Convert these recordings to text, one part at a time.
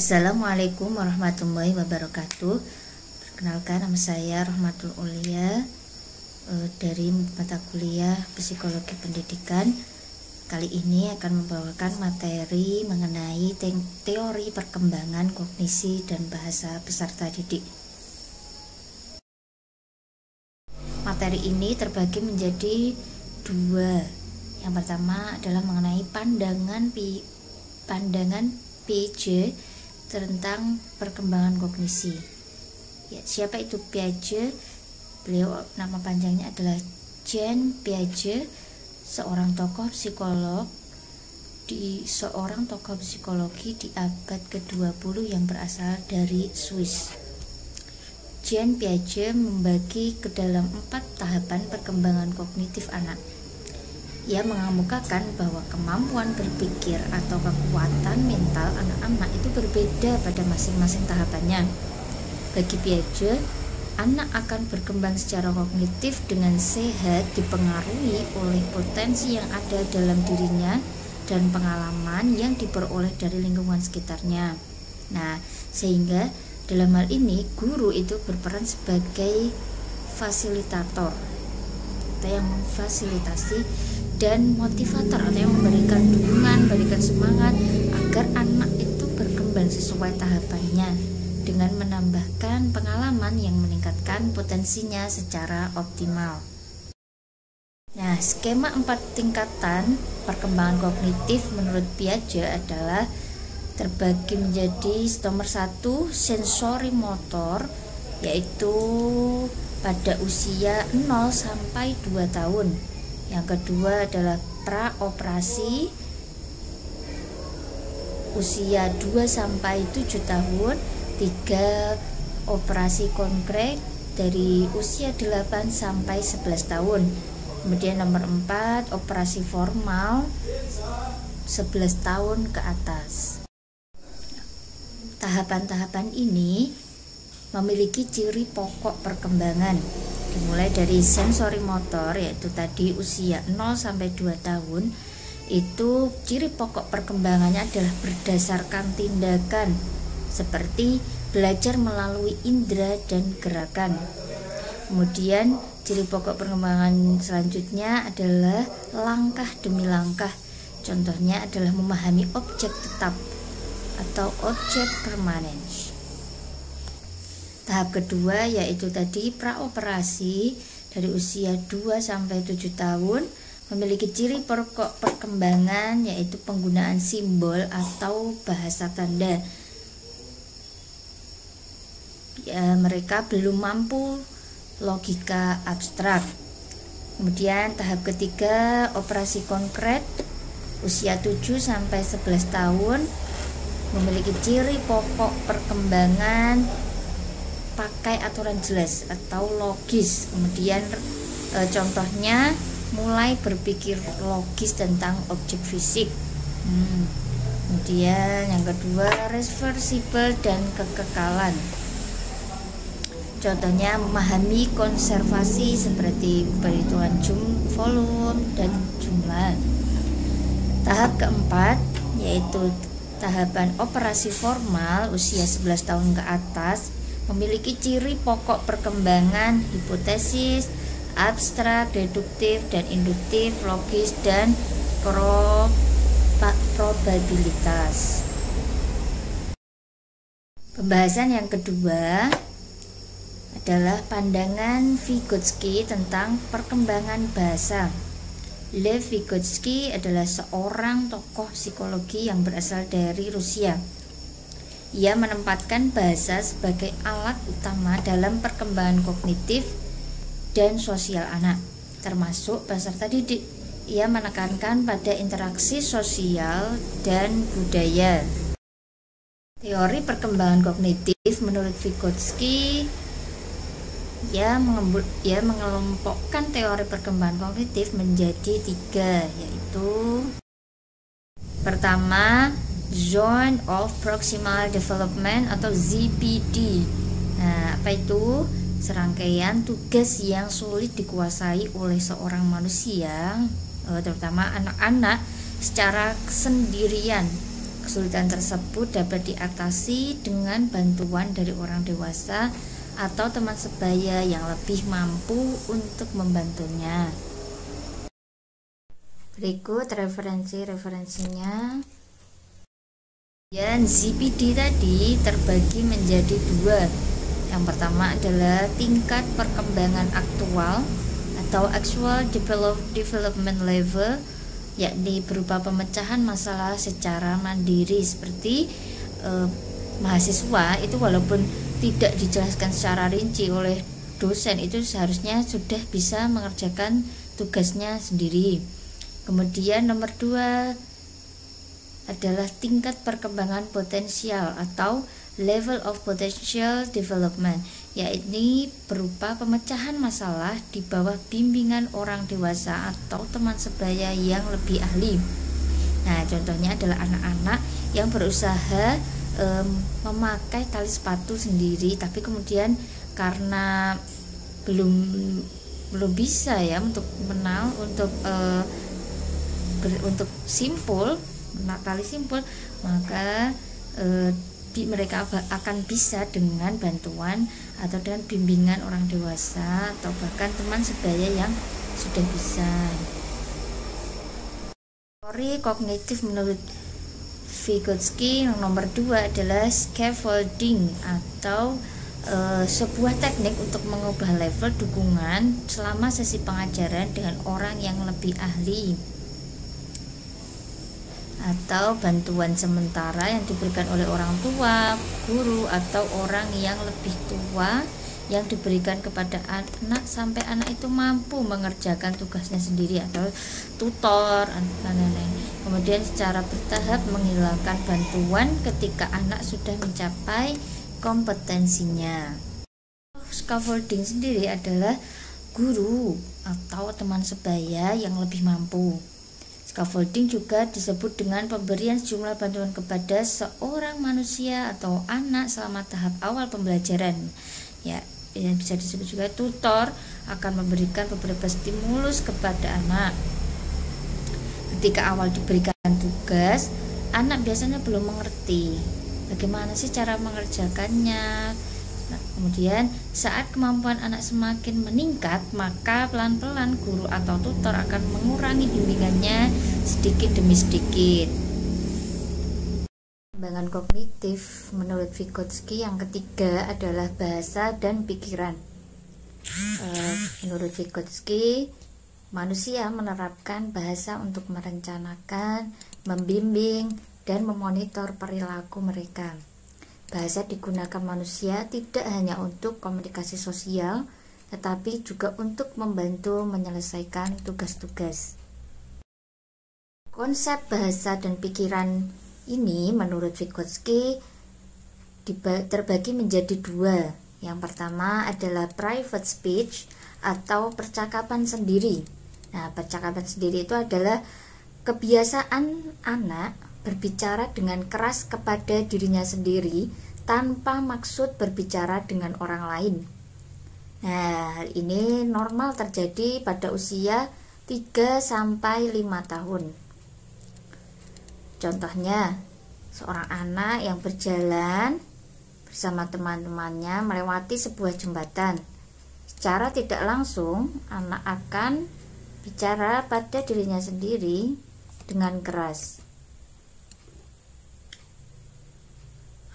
Assalamualaikum warahmatullahi wabarakatuh. Perkenalkan, nama saya Rahmatul Ulia dari mata kuliah Psikologi Pendidikan. Kali ini akan membawakan materi mengenai teori perkembangan kognisi dan bahasa peserta didik. Materi ini terbagi menjadi dua. Yang pertama adalah mengenai pandangan Piaget tentang perkembangan kognisi. Ya, siapa itu Piaget? Beliau nama panjangnya adalah Jean Piaget, seorang tokoh psikologi di abad ke-20 yang berasal dari Swiss. Jean Piaget membagi ke dalam 4 tahapan perkembangan kognitif anak. Ia mengemukakan bahwa kemampuan berpikir atau kekuatan mental anak-anak itu berbeda pada masing-masing tahapannya. Bagi Piaget, anak akan berkembang secara kognitif dengan sehat dipengaruhi oleh potensi yang ada dalam dirinya dan pengalaman yang diperoleh dari lingkungan sekitarnya. Nah, sehingga dalam hal ini guru itu berperan sebagai fasilitator atau yang memfasilitasi dan motivator atau yang memberikan dukungan, memberikan semangat agar anak itu berkembang sesuai tahapannya dengan menambahkan pengalaman yang meningkatkan potensinya secara optimal. Nah, skema 4 tingkatan perkembangan kognitif menurut Piaget adalah terbagi menjadi nomor 1 sensori motor, yaitu pada usia 0 sampai 2 tahun. Yang kedua adalah praoperasi usia 2 sampai 7 tahun. 3 operasi konkret dari usia 8 sampai 11 tahun. Kemudian nomor 4 operasi formal 11 tahun ke atas. Tahapan-tahapan ini memiliki ciri pokok perkembangan, dimulai dari sensori motor, yaitu tadi usia 0 sampai 2 tahun. Itu ciri pokok perkembangannya adalah berdasarkan tindakan seperti belajar melalui indera dan gerakan. Kemudian ciri pokok perkembangan selanjutnya adalah langkah demi langkah. Contohnya adalah memahami objek tetap atau objek permanen. Tahap kedua yaitu tadi praoperasi dari usia 2 sampai 7 tahun, memiliki ciri pokok perkembangan yaitu penggunaan simbol atau bahasa tanda. Ya, mereka belum mampu logika abstrak. Kemudian tahap ketiga operasi konkret usia 7 sampai 11 tahun, memiliki ciri pokok perkembangan pakai aturan jelas atau logis. Kemudian contohnya mulai berpikir logis tentang objek fisik. Kemudian yang kedua reversibel dan kekekalan. Contohnya memahami konservasi seperti perhitungan volume dan jumlah. Tahap keempat yaitu tahapan operasi formal usia 11 tahun ke atas, memiliki ciri pokok perkembangan hipotesis, abstrak, deduktif, dan induktif, logis, dan probabilitas. Pembahasan yang kedua adalah pandangan Vygotsky tentang perkembangan bahasa. Lev Vygotsky adalah seorang tokoh psikologi yang berasal dari Rusia. Ia menempatkan bahasa sebagai alat utama dalam perkembangan kognitif dan sosial anak, termasuk peserta didik. Ia menekankan pada interaksi sosial dan budaya. Teori perkembangan kognitif menurut Vygotsky, ia mengelompokkan teori perkembangan kognitif menjadi 3, yaitu pertama, Zone of Proximal Development atau ZPD. Nah, apa itu? Serangkaian tugas yang sulit dikuasai oleh seorang manusia, terutama anak-anak, secara Kesulitan tersebut dapat diatasi dengan bantuan dari orang dewasa atau teman sebaya yang lebih mampu untuk membantunya. Berikut referensinya. Dan ZPD tadi terbagi menjadi dua. Yang pertama adalah tingkat perkembangan aktual atau actual development level, yakni berupa pemecahan masalah secara mandiri. Seperti mahasiswa itu walaupun tidak dijelaskan secara rinci oleh dosen, itu seharusnya sudah bisa mengerjakan tugasnya sendiri. Kemudian nomor 2 adalah tingkat perkembangan potensial atau level of potential development, yakni berupa pemecahan masalah di bawah bimbingan orang dewasa atau teman sebaya yang lebih ahli. Nah, contohnya adalah anak-anak yang berusaha memakai tali sepatu sendiri, tapi kemudian karena belum bisa ya untuk simpul, tali simpul, maka mereka akan bisa dengan bantuan atau dengan bimbingan orang dewasa atau bahkan teman sebaya yang sudah bisa. Teori kognitif menurut Vygotsky yang nomor 2 adalah scaffolding atau sebuah teknik untuk mengubah level dukungan selama sesi pengajaran dengan orang yang lebih ahli, atau bantuan sementara yang diberikan oleh orang tua, guru, atau orang yang lebih tua yang diberikan kepada anak sampai anak itu mampu mengerjakan tugasnya sendiri, atau tutor, Kemudian secara bertahap menghilangkan bantuan ketika anak sudah mencapai kompetensinya. Scaffolding sendiri adalah guru atau teman sebaya yang lebih mampu. Scaffolding juga disebut dengan pemberian sejumlah bantuan kepada seorang manusia atau anak selama tahap awal pembelajaran. Ya, yang bisa disebut juga tutor akan memberikan beberapa stimulus kepada anak. Ketika awal diberikan tugas, anak biasanya belum mengerti bagaimana sih cara mengerjakannya. Nah, kemudian saat kemampuan anak semakin meningkat, maka pelan-pelan guru atau tutor akan mengurangi bimbingannya sedikit demi sedikit. Perkembangan kognitif menurut Vygotsky yang ketiga adalah bahasa dan pikiran. Menurut Vygotsky, manusia menerapkan bahasa untuk merencanakan, membimbing, dan memonitor perilaku mereka. Bahasa digunakan manusia tidak hanya untuk komunikasi sosial, tetapi juga untuk membantu menyelesaikan tugas-tugas. Konsep bahasa dan pikiran ini menurut Vygotsky terbagi menjadi dua. Yang pertama adalah private speech atau percakapan sendiri. Nah, percakapan sendiri itu adalah kebiasaan anak berbicara dengan keras kepada dirinya sendiri tanpa maksud berbicara dengan orang lain. Nah, hal ini normal terjadi pada usia 3-5 tahun. Contohnya, seorang anak yang berjalan bersama teman-temannya melewati sebuah jembatan. Secara tidak langsung, anak akan bicara pada dirinya sendiri dengan keras.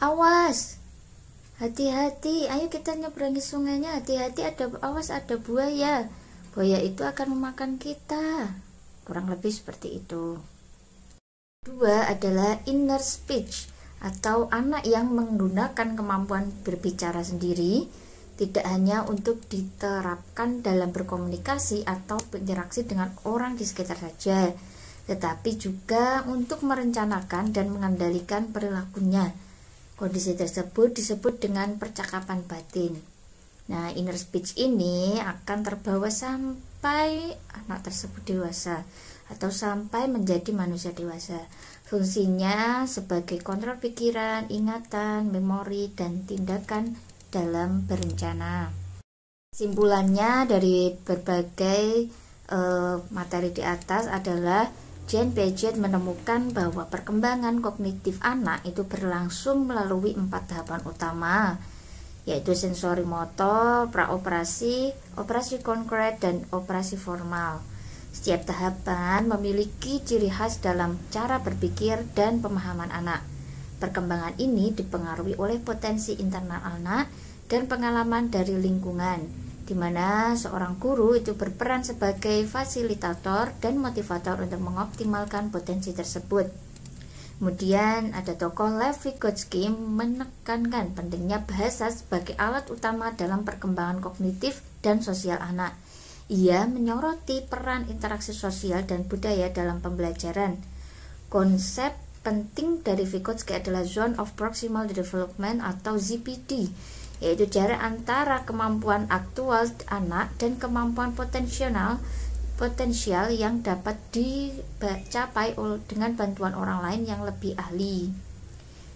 Awas, hati-hati, ayo kita nyeberangi sungainya, hati-hati, awas ada buaya. Buaya itu akan memakan kita. Kurang lebih seperti itu. Kedua adalah inner speech atau anak yang menggunakan kemampuan berbicara sendiri tidak hanya untuk diterapkan dalam berkomunikasi atau berinteraksi dengan orang di sekitar saja, tetapi juga untuk merencanakan dan mengendalikan perilakunya. Kondisi tersebut disebut dengan percakapan batin. Nah, inner speech ini akan terbawa sampai anak tersebut dewasa atau sampai menjadi manusia dewasa. Fungsinya sebagai kontrol pikiran, ingatan, memori, dan tindakan dalam berencana. Kesimpulannya dari berbagai materi di atas adalah Jean Piaget menemukan bahwa perkembangan kognitif anak itu berlangsung melalui 4 tahapan utama, yaitu sensori motor, praoperasi, operasi konkret, dan operasi formal. Setiap tahapan memiliki ciri khas dalam cara berpikir dan pemahaman anak. Perkembangan ini dipengaruhi oleh potensi internal anak dan pengalaman dari lingkungan, di mana seorang guru itu berperan sebagai fasilitator dan motivator untuk mengoptimalkan potensi tersebut. Kemudian ada tokoh Lev Vygotsky menekankan pentingnya bahasa sebagai alat utama dalam perkembangan kognitif dan sosial anak. Ia menyoroti peran interaksi sosial dan budaya dalam pembelajaran. Konsep penting dari Vygotsky adalah Zone of Proximal Development atau ZPD, yaitu jarak antara kemampuan aktual anak dan kemampuan potensial yang dapat dicapai dengan bantuan orang lain yang lebih ahli.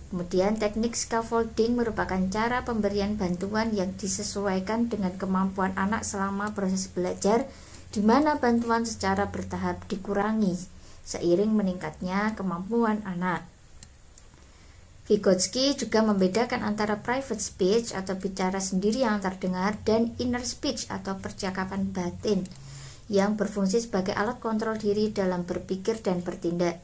Kemudian teknik scaffolding merupakan cara pemberian bantuan yang disesuaikan dengan kemampuan anak selama proses belajar, di mana bantuan secara bertahap dikurangi seiring meningkatnya kemampuan anak. Vygotsky juga membedakan antara private speech atau bicara sendiri yang terdengar dan inner speech atau percakapan batin yang berfungsi sebagai alat kontrol diri dalam berpikir dan bertindak.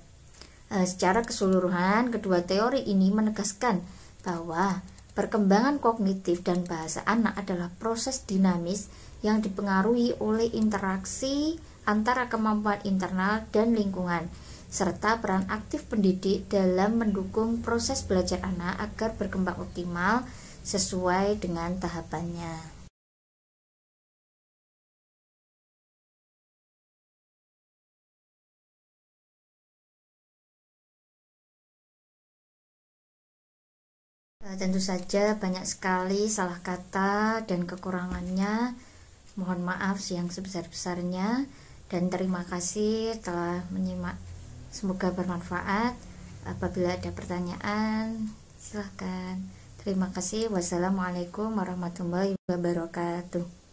Secara keseluruhan, kedua teori ini menegaskan bahwa perkembangan kognitif dan bahasa anak adalah proses dinamis yang dipengaruhi oleh interaksi antara kemampuan internal dan lingkungan, serta peran aktif pendidik dalam mendukung proses belajar anak agar berkembang optimal sesuai dengan tahapannya. Tentu saja banyak sekali salah kata dan kekurangannya. Mohon maaf yang sebesar-besarnya dan terima kasih telah menyimak. Semoga bermanfaat. Apabila ada pertanyaan, silahkan. Terima kasih. Wassalamualaikum warahmatullahi wabarakatuh.